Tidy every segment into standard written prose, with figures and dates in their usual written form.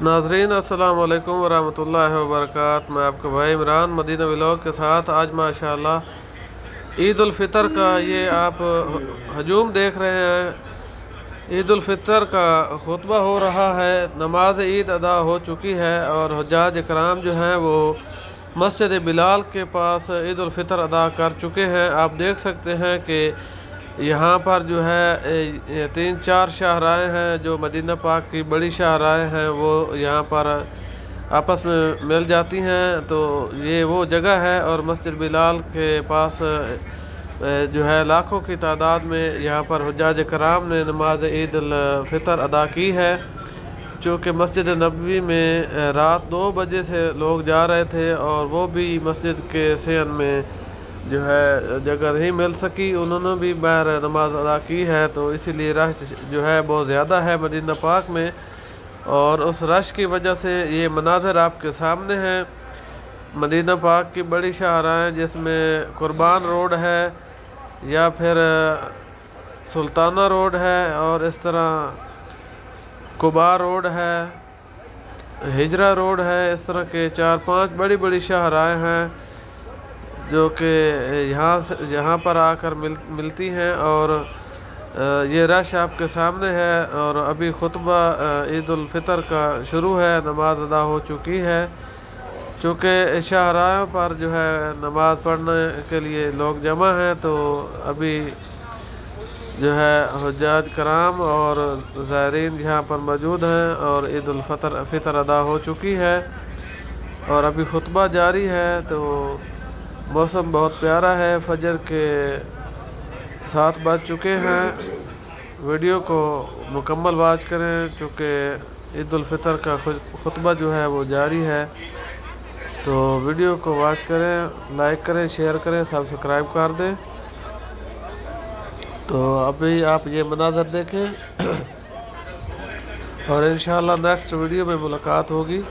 ناظرین السلام علیکم ورحمۃ اللہ وبرکاتہ۔ میں آپ کا بھائی عمران مدینہ ولاگ کے ساتھ آج ماشاءاللہ عید الفطر کا یہ آپ ہجوم دیکھ رہے ہیں۔ عید الفطر کا خطبہ ہو رہا ہے، نماز عید ادا ہو چکی ہے اور حجاج اکرام جو ہیں وہ مسجد بلال کے پاس عید الفطر ادا کر چکے ہیں۔ آپ دیکھ سکتے ہیں کہ یہاں پر جو ہے 3-4 شاہراہیں ہیں جو مدینہ پاک کی بڑی شاہراہیں ہیں، وہ یہاں پر آپس میں مل جاتی ہیں، تو یہ وہ جگہ ہے اور مسجد بلال کے پاس جو ہے لاکھوں کی تعداد میں یہاں پر حجاج کرام نے نماز عید الفطر ادا کی ہے۔ چونکہ مسجد نبوی میں رات 2 بجے سے لوگ جا رہے تھے اور وہ بھی مسجد کے صحن میں جو ہے جگہ نہیں مل سکی، انہوں نے بھی باہر نماز ادا کی ہے، تو اسی لیے رش جو ہے بہت زیادہ ہے مدینہ پاک میں، اور اس رش کی وجہ سے یہ مناظر آپ کے سامنے ہیں۔ مدینہ پاک کی بڑی شاہراہیں جس میں قربان روڈ ہے یا پھر سلطانہ روڈ ہے اور اس طرح قباء روڈ ہے، ہجرہ روڈ ہے، اس طرح کے 4-5 بڑی بڑی شاہراہیں ہیں جو کہ یہاں پر آ کر ملتی ہیں، اور یہ رش آپ کے سامنے ہے۔ اور ابھی خطبہ عید الفطر کا شروع ہے، نماز ادا ہو چکی ہے۔ چونکہ شاہراہوں پر جو ہے نماز پڑھنے کے لیے لوگ جمع ہیں، تو ابھی جو ہے حجاج کرام اور زائرین یہاں پر موجود ہیں اور عید الفطر ادا ہو چکی ہے اور ابھی خطبہ جاری ہے۔ تو موسم بہت پیارا ہے، فجر کے 7 بج چکے ہیں۔ ویڈیو کو مکمل واچ کریں چونکہ عید الفطر کا خطبہ جو ہے وہ جاری ہے، تو ویڈیو کو واچ کریں، لائک کریں، شیئر کریں، سبسکرائب کر دیں۔ تو ابھی آپ یہ مناظر دیکھیں اور انشاءاللہ نیکسٹ ویڈیو میں ملاقات ہوگی۔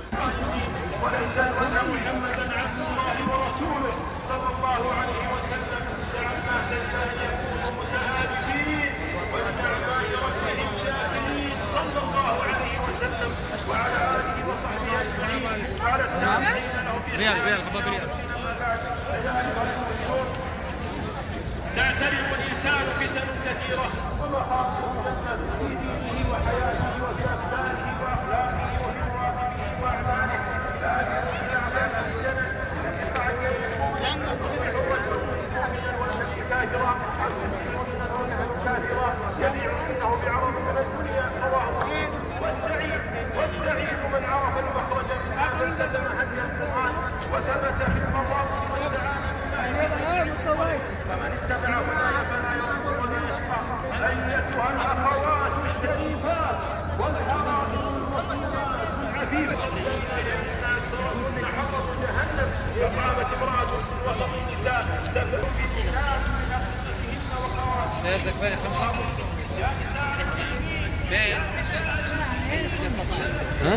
ريال خبر ريال. تعترف الإنسان فتن كثيرة ومخاطر في دينه وحياته وبأفكاره وأخلاقه ومواقفه وأعماله. يبيع دينه بعرض من الدنيا والسعيد من عرف المخرج من هذا هدي القرآن وثبت في المواطن والسعادة فمن اتبع هداي فلا يضر ولا يشقى. أيتها الأخوات الشريفات والحرائر الوطنيات العفيفة إن حرم جهنم فقامت امرأة في وسط النساء تسأل بسهام من أخذتهن وخواتهن. سيدك بالي 5 فين؟ ها؟